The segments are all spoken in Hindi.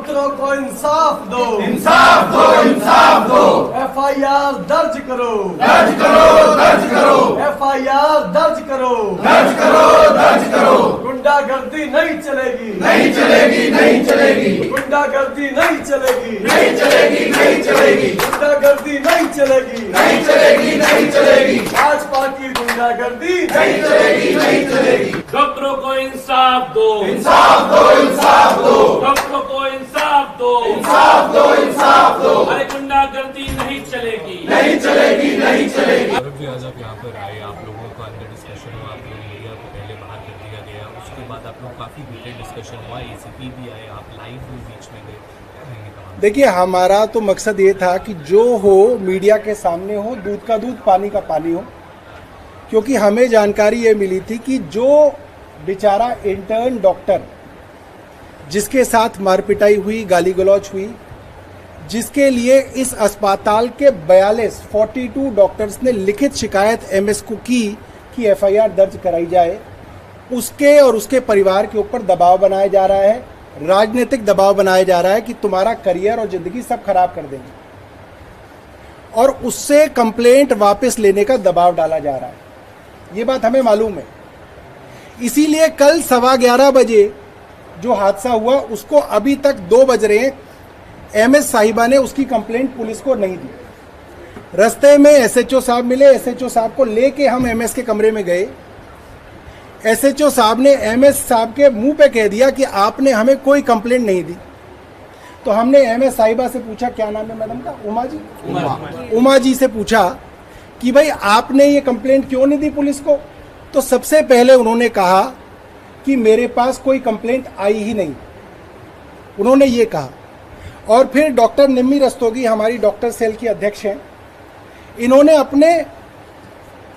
डॉक्टरों को इंसाफ दो, इंसाफ दो, इंसाफ दो। FIR दर्ज करो, दर्ज करो, दर्ज करो। FIR दर्ज करो, दर्ज करो, दर्ज करो। गुंडागर्दी नहीं चलेगी, नहीं चलेगी, नहीं चलेगी। गुंडागर्दी नहीं चलेगी, नहीं चलेगी, नहीं चलेगी। गुंडागर्दी नहीं चलेगी, नहीं चलेगी, नहीं चलेगी। भाजपा की गुंडागर्दी नहीं चलेगी, नहीं चलेगी। डॉक्टरों को इंसाफ दो, इंसाफ दो, इंसाफ दो। डॉक्टरों को इंसाफ दो, इंसाफ दो, इंसाफ दो। अरे गुंडागर्दी नहीं चलेगी, नहीं चलेगी, नहीं चलेगी। सौरभ जी, आज आप यहाँ पर आए, आप लोगों का अंदर डिस्कशन हुआ, आप लोग मीडिया को पहले बाहर कर दिया गया, उसके बाद आप लोग काफ़ी डिटेल डिस्कशन हुआ, ACP भी आए, आप लाइव भी बीच में गए, क्या कहेंगे तमाम? देखिए, हमारा तो मकसद ये था कि जो हो मीडिया के सामने हो, दूध का दूध पानी का पानी हो, क्योंकि हमें जानकारी ये मिली थी कि जो बेचारा इंटर्न डॉक्टर जिसके साथ मारपिटाई हुई, गाली गलौज हुई, जिसके लिए इस अस्पताल के 42 डॉक्टर्स ने लिखित शिकायत MS को की कि FIR दर्ज कराई जाए, उसके और उसके परिवार के ऊपर दबाव बनाया जा रहा है, राजनीतिक दबाव बनाया जा रहा है कि तुम्हारा करियर और ज़िंदगी सब खराब कर देंगे, और उससे कंप्लेंट वापस लेने का दबाव डाला जा रहा है। ये बात हमें मालूम है। इसीलिए कल 11:15 बजे जो हादसा हुआ, उसको अभी तक 2 बज रहे हैं, MS साहिबा ने उसकी कंप्लेंट पुलिस को नहीं दी। रास्ते में SHO साहब मिले, SHO साहब को लेके हम MS के कमरे में गए। SHO साहब ने MS साहब के मुंह पे कह दिया कि आपने हमें कोई कंप्लेंट नहीं दी। तो हमने MS साहिबा से पूछा, क्या नाम है मैडम का? उमा जी। उमा जी से पूछा कि भाई आपने ये कंप्लेंट क्यों नहीं दी पुलिस को? तो सबसे पहले उन्होंने कहा कि मेरे पास कोई कंप्लेंट आई ही नहीं, उन्होंने ये कहा। और फिर डॉक्टर निम्मी रस्तोगी, हमारी डॉक्टर सेल की अध्यक्ष हैं, इन्होंने अपने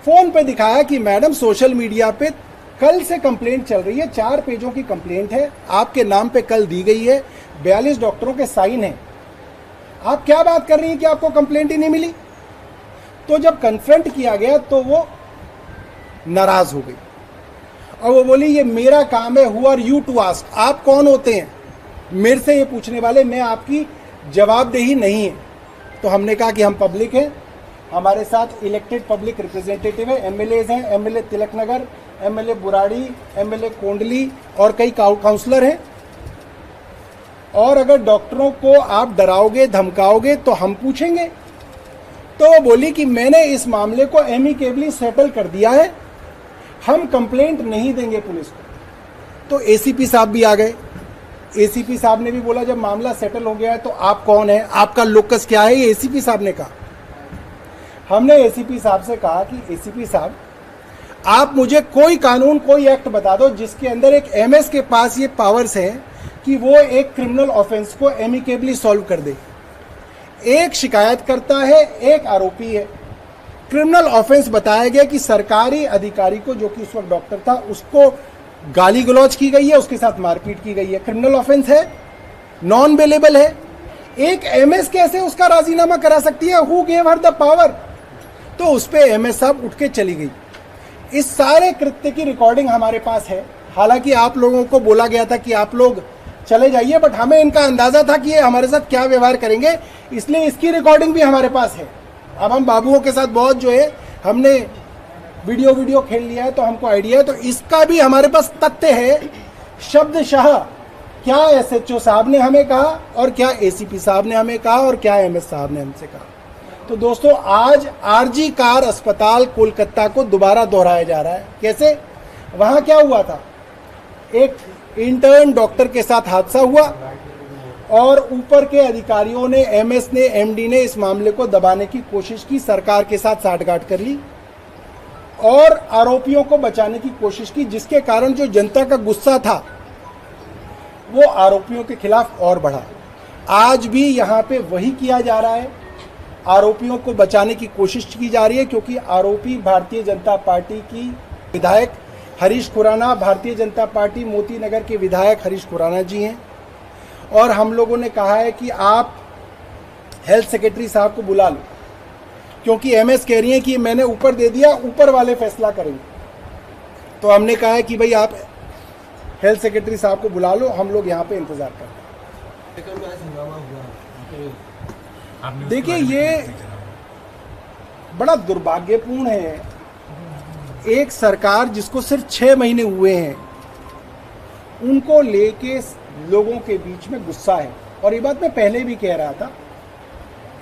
फ़ोन पे दिखाया कि मैडम सोशल मीडिया पे कल से कंप्लेंट चल रही है, 4 पेजों की कंप्लेंट है, आपके नाम पे कल दी गई है, 42 डॉक्टरों के साइन हैं, आप क्या बात कर रही हैं कि आपको कंप्लेंट ही नहीं मिली? तो जब कन्फ्रंट किया गया तो वो नाराज हो गई और वो बोली, ये मेरा काम है, who are you to ask, आप कौन होते हैं मेरे से ये पूछने वाले, मैं आपकी जवाबदेही नहीं है। तो हमने कहा कि हम पब्लिक हैं, हमारे साथ इलेक्टेड पब्लिक रिप्रेजेंटेटिव है, MLAs हैं, MLA Tilaknagar, MLA Burari, MLA Kondli और कई काउंसलर हैं, और अगर डॉक्टरों को आप डराओगे धमकाओगे तो हम पूछेंगे। तो वो बोली कि मैंने इस मामले को एमिकेबली सेटल कर दिया है, हम कंप्लेंट नहीं देंगे पुलिस को। तो ACP साहब भी आ गए। ACP साहब ने भी बोला, जब मामला सेटल हो गया है तो आप कौन है, आपका लोकस क्या है, ये ACP साहब ने कहा। हमने ACP साहब से कहा कि ACP साहब, आप मुझे कोई कानून, कोई एक्ट बता दो जिसके अंदर एक MS के पास ये पावर्स हैं कि वो एक क्रिमिनल ऑफेंस को एमिकेबली सॉल्व कर दे। एक शिकायत करता है, एक आरोपी है। क्रिमिनल ऑफेंस बताया गया कि सरकारी अधिकारी को, जो कि उस वक्त डॉक्टर था, उसको गाली गलौज की गई है, उसके साथ मारपीट की गई है, क्रिमिनल ऑफेंस है, नॉन बेलेबल है। एक MS कैसे उसका राजीनामा करा सकती है? Who gave her the power? तो उस पे MS साहब उठ के चली गई। इस सारे कृत्य की रिकॉर्डिंग हमारे पास है। हालांकि आप लोगों को बोला गया था कि आप लोग चले जाइए, बट हमें इनका अंदाजा था कि ये हमारे साथ क्या व्यवहार करेंगे, इसलिए इसकी रिकॉर्डिंग भी हमारे पास है। अब हम बाबुओं के साथ बहुत जो है हमने वीडियो खेल लिया है, तो हमको आइडिया है। तो इसका भी हमारे पास तथ्य है, शब्दशः क्या SHO साहब ने हमें कहा और क्या ACP साहब ने हमें कहा और क्या MS साहब ने हमसे कहा। तो दोस्तों, आज RG कार अस्पताल कोलकाता को दोबारा दोहराया जा रहा है। कैसे? वहाँ क्या हुआ था, एक इंटर्न डॉक्टर के साथ हादसा हुआ और ऊपर के अधिकारियों ने, MS ने, MD ने इस मामले को दबाने की कोशिश की, सरकार के साथ साठगांठ कर ली और आरोपियों को बचाने की कोशिश की, जिसके कारण जो जनता का गुस्सा था वो आरोपियों के खिलाफ और बढ़ा। आज भी यहाँ पे वही किया जा रहा है, आरोपियों को बचाने की कोशिश की जा रही है, क्योंकि आरोपी भारतीय जनता पार्टी की विधायक हरीश खुराना, भारतीय जनता पार्टी मोती नगर के विधायक हरीश खुराना जी हैं। और हम लोगों ने कहा है कि आप हेल्थ सेक्रेटरी साहब को बुला लो, क्योंकि MS कह रही हैं कि मैंने ऊपर दे दिया, ऊपर वाले फैसला करेंगे। तो हमने कहा है कि भाई आप हेल्थ सेक्रेटरी साहब को बुला लो, हम लोग यहाँ पे इंतज़ार करते हैं। आपने देखिए, ये बड़ा दुर्भाग्यपूर्ण है। एक सरकार जिसको सिर्फ 6 महीने हुए हैं, उनको लेके लोगों के बीच में गुस्सा है। और ये बात मैं पहले भी कह रहा था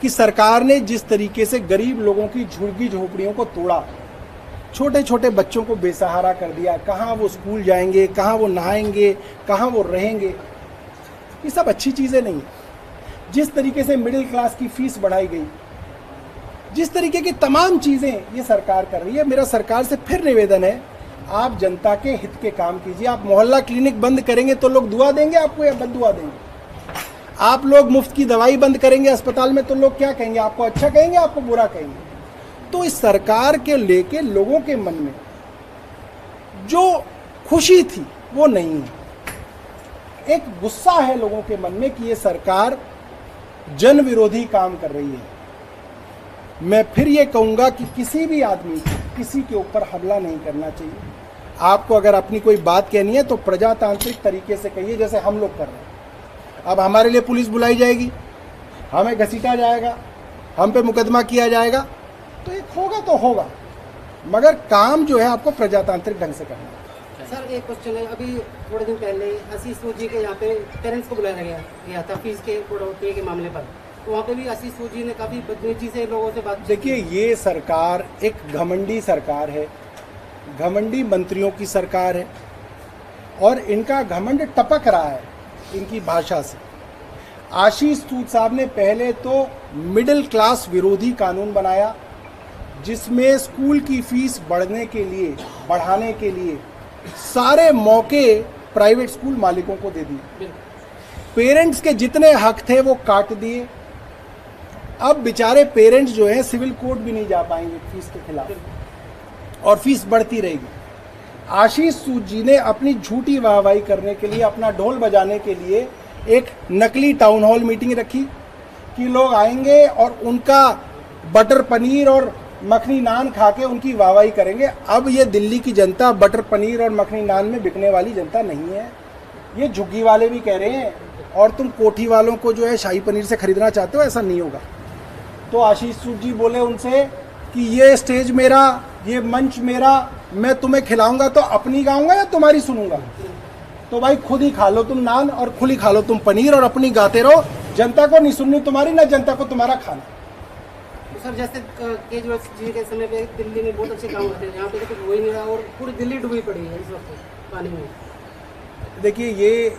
कि सरकार ने जिस तरीके से गरीब लोगों की झुग्गी झोपड़ियों को तोड़ा, छोटे छोटे बच्चों को बेसहारा कर दिया, कहाँ वो स्कूल जाएंगे, कहाँ वो नहाएंगे, कहाँ वो रहेंगे, ये सब अच्छी चीज़ें नहीं। जिस तरीके से मिडिल क्लास की फीस बढ़ाई गई, जिस तरीके की तमाम चीज़ें ये सरकार कर रही है, मेरा सरकार से फिर निवेदन है, आप जनता के हित के काम कीजिए। आप मोहल्ला क्लिनिक बंद करेंगे तो लोग दुआ देंगे आपको या बददुआ देंगे? आप लोग मुफ्त की दवाई बंद करेंगे अस्पताल में तो लोग क्या कहेंगे? आपको अच्छा कहेंगे, आपको बुरा कहेंगे? तो इस सरकार के लेके लोगों के मन में जो खुशी थी वो नहीं है। एक गुस्सा है लोगों के मन में कि ये सरकार जन विरोधी काम कर रही है। मैं फिर ये कहूँगा कि किसी भी आदमी को किसी के ऊपर हमला नहीं करना चाहिए। आपको अगर अपनी कोई बात कहनी है तो प्रजातांत्रिक तरीके से कहिए, जैसे हम लोग कर रहे हैं। अब हमारे लिए पुलिस बुलाई जाएगी, हमें घसीटा जाएगा, हम पे मुकदमा किया जाएगा, तो एक होगा तो होगा, मगर काम जो है आपको प्रजातांत्रिक ढंग से करना है। सर, एक क्वेश्चन है। अभी थोड़े दिन पहले आशीष सूजी के यहाँ पे पेरेंट्स को बुलाया गया था फीस के बढ़ोतरी के मामले पर, तो वहाँ पे भी आशीष सूजी ने काफ़ी बदतमीजी से लोगों से बात। देखिए, ये सरकार एक घमंडी सरकार है, घमंडी मंत्रियों की सरकार है, और इनका घमंड टपक रहा है इनकी भाषा से। आशीष सूद साहब ने पहले तो मिडिल क्लास विरोधी कानून बनाया, जिसमें स्कूल की फीस बढ़ाने के लिए सारे मौके प्राइवेट स्कूल मालिकों को दे दिए। पेरेंट्स के जितने हक थे वो काट दिए। अब बेचारे पेरेंट्स जो हैं सिविल कोर्ट भी नहीं जा पाएंगे फीस के खिलाफ, और फीस बढ़ती रहेगी। आशीष सूद जी ने अपनी झूठी वाहवाही करने के लिए, अपना ढोल बजाने के लिए एक नकली टाउन हॉल मीटिंग रखी कि लोग आएंगे और उनका बटर पनीर और मखनी नान खा के उनकी वाहवाही करेंगे। अब ये दिल्ली की जनता बटर पनीर और मखनी नान में बिकने वाली जनता नहीं है। ये झुग्गी वाले भी कह रहे हैं, और तुम कोठी वालों को जो है शाही पनीर से खरीदना चाहते हो, ऐसा नहीं होगा। तो आशीष सूद जी बोले उनसे कि ये स्टेज मेरा, ये मंच मेरा, मैं तुम्हें खिलाऊंगा तो अपनी गाऊंगा या तुम्हारी सुनूंगा? तो भाई खुद ही खा लो तुम नान, और खुद ही खा लो तुम पनीर, और अपनी गाते रहो। जनता को नहीं सुननी तुम्हारी, ना जनता को तुम्हारा खाना। तो सर, जैसे केजरीवाल जी के समय पे दिल्ली में बहुत अच्छे काम होते हैं, यहाँ पे तो कुछ हो ही नहीं रहा और पूरी दिल्ली डूबी पड़ी है इस वक्त पानी में। देखिए, ये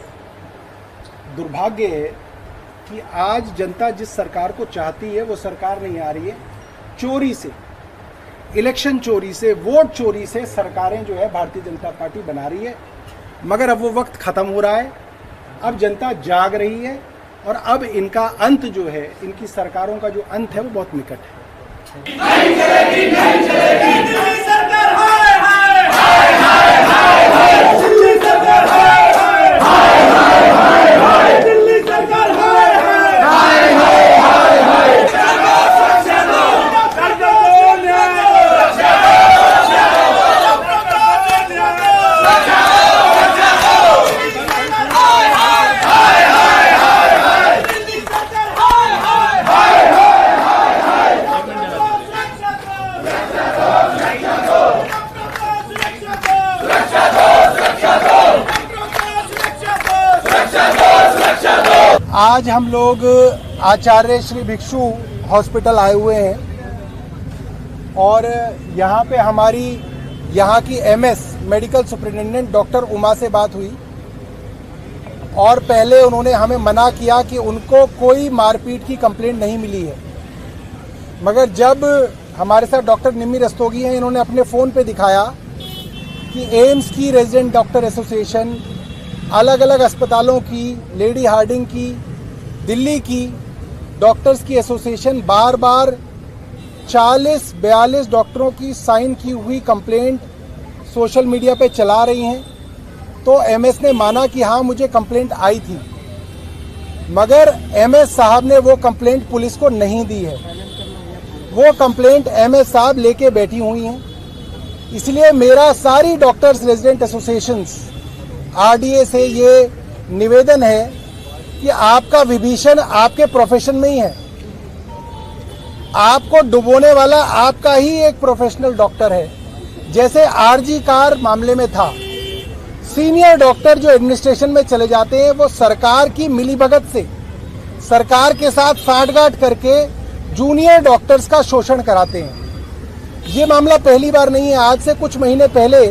दुर्भाग्य है कि आज जनता जिस सरकार को चाहती है वो सरकार नहीं आ रही है। चोरी से, इलेक्शन चोरी से, वोट चोरी से सरकारें जो है भारतीय जनता पार्टी बना रही है। मगर अब वो वक्त ख़त्म हो रहा है, अब जनता जाग रही है, और अब इनका अंत जो है, इनकी सरकारों का जो अंत है वो बहुत निकट है। नहीं चलेगी, नहीं चलेगी। दिल्ली सरकार हाय हाय हाय हाय हाय हाय। दिल्ली सरकार हाय हाय हाय हाय हाय हाय। दिल्ली सरकार हाय हाय हाय हाय हाय हाय। आज हम लोग आचार्य श्री भिक्षु हॉस्पिटल आए हुए हैं, और यहाँ पे हमारी यहाँ की MS medical superintendent doctor Uma से बात हुई, और पहले उन्होंने हमें मना किया कि उनको कोई मारपीट की कंप्लेंट नहीं मिली है। मगर जब हमारे साथ डॉक्टर निम्मी रस्तोगी हैं, इन्होंने अपने फ़ोन पे दिखाया कि एम्स की रेजिडेंट डॉक्टर एसोसिएशन, अलग अलग अस्पतालों की, लेडी हार्डिंग की, दिल्ली की डॉक्टर्स की एसोसिएशन बार बार 40-42 डॉक्टरों की साइन की हुई कंप्लेंट सोशल मीडिया पे चला रही हैं। तो एमएस ने माना कि हाँ, मुझे कंप्लेंट आई थी, मगर एमएस साहब ने वो कंप्लेंट पुलिस को नहीं दी है। वो कंप्लेंट एमएस साहब लेके बैठी हुई हैं। इसलिए मेरा सारी डॉक्टर्स रेजिडेंट एसोसिएशंस आरडीए से ये निवेदन है कि आपका विभीषण आपके प्रोफेशन में ही है। आपको डुबोने वाला आपका ही एक प्रोफेशनल डॉक्टर है। जैसे आरजी कार मामले में था, सीनियर डॉक्टर जो एडमिनिस्ट्रेशन में चले जाते हैं वो सरकार की मिलीभगत से, सरकार के साथ सांठगांठ करके जूनियर डॉक्टर्स का शोषण कराते हैं। ये मामला पहली बार नहीं है। आज से कुछ महीने पहले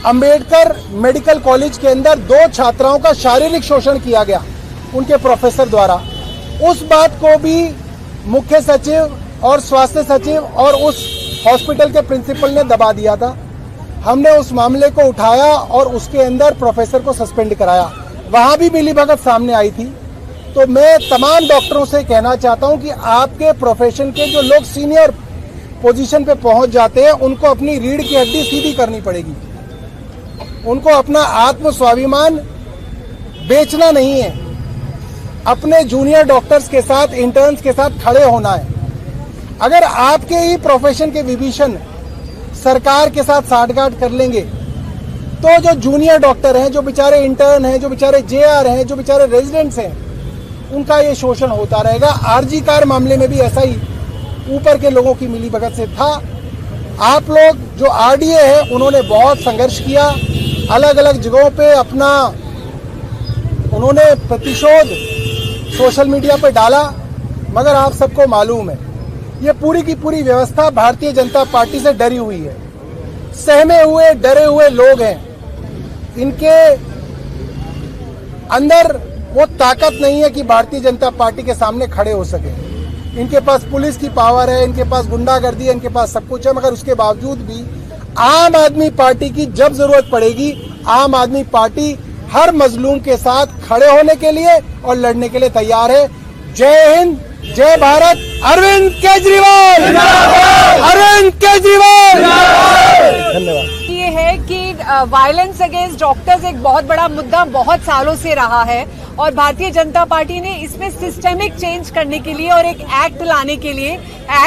अंबेडकर मेडिकल कॉलेज के अंदर 2 छात्राओं का शारीरिक शोषण किया गया उनके प्रोफेसर द्वारा। उस बात को भी मुख्य सचिव और स्वास्थ्य सचिव और उस हॉस्पिटल के प्रिंसिपल ने दबा दिया था। हमने उस मामले को उठाया और उसके अंदर प्रोफेसर को सस्पेंड कराया। वहां भी मिलीभगत सामने आई थी। तो मैं तमाम डॉक्टरों से कहना चाहता हूं कि आपके प्रोफेशन के जो लोग सीनियर पोजीशन पे पहुंच जाते हैं उनको अपनी रीढ़ की हड्डी सीधी करनी पड़ेगी। उनको अपना आत्म स्वाभिमान बेचना नहीं है। अपने जूनियर डॉक्टर्स के साथ, इंटर्न्स के साथ खड़े होना है। अगर आपके ही प्रोफेशन के विभीषण सरकार के साथ सांठगांठ कर लेंगे तो जो जूनियर डॉक्टर हैं, जो बेचारे इंटर्न हैं, जो बेचारे जेआर हैं, जो बेचारे रेजिडेंट्स हैं, उनका ये शोषण होता रहेगा। आरजी कार मामले में भी ऐसा ही ऊपर के लोगों की मिलीभगत से था। आप लोग जो आरडीए है उन्होंने बहुत संघर्ष किया, अलग अलग जगहों पे अपना उन्होंने प्रतिशोध सोशल मीडिया पे डाला, मगर आप सबको मालूम है ये पूरी की पूरी व्यवस्था भारतीय जनता पार्टी से डरी हुई है। सहमे हुए, डरे हुए लोग हैं। इनके अंदर वो ताकत नहीं है कि भारतीय जनता पार्टी के सामने खड़े हो सके। इनके पास पुलिस की पावर है, इनके पास गुंडागर्दी है, इनके पास सब कुछ है, मगर उसके बावजूद भी आम आदमी पार्टी की जब जरूरत पड़ेगी, आम आदमी पार्टी हर मजलूम के साथ खड़े होने के लिए और लड़ने के लिए तैयार है। जय हिंद, जय भारत। अरविंद केजरीवाल, अरविंद केजरीवाल। धन्यवाद। ये है कि वायलेंस अगेंस्ट डॉक्टर्स एक बहुत बड़ा मुद्दा बहुत सालों से रहा है और भारतीय जनता पार्टी ने इसमें सिस्टेमिक चेंज करने के लिए और एक एक्ट लाने के लिए,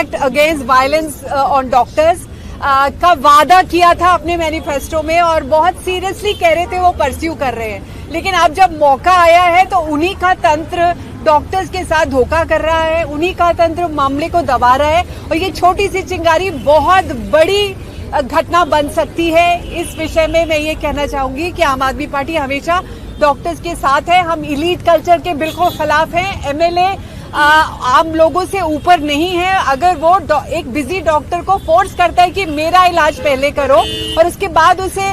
act against violence on doctors का वादा किया था अपने मैनिफेस्टो में और बहुत सीरियसली कह रहे थे वो परस्यू कर रहे हैं। लेकिन अब जब मौका आया है तो उन्हीं का तंत्र डॉक्टर्स के साथ धोखा कर रहा है, उन्हीं का तंत्र मामले को दबा रहा है और ये छोटी सी चिंगारी बहुत बड़ी घटना बन सकती है। इस विषय में मैं ये कहना चाहूंगी कि आम आदमी पार्टी हमेशा डॉक्टर्स के साथ है। हम इलीट कल्चर के बिल्कुल खिलाफ हैं। एमएलए आम लोगों से ऊपर नहीं है। अगर वो एक बिजी डॉक्टर को फोर्स करता है कि मेरा इलाज पहले करो और उसके बाद उसे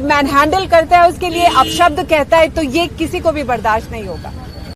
मैनहैंडल करता है, उसके लिए अपशब्द कहता है, तो ये किसी को भी बर्दाश्त नहीं होगा।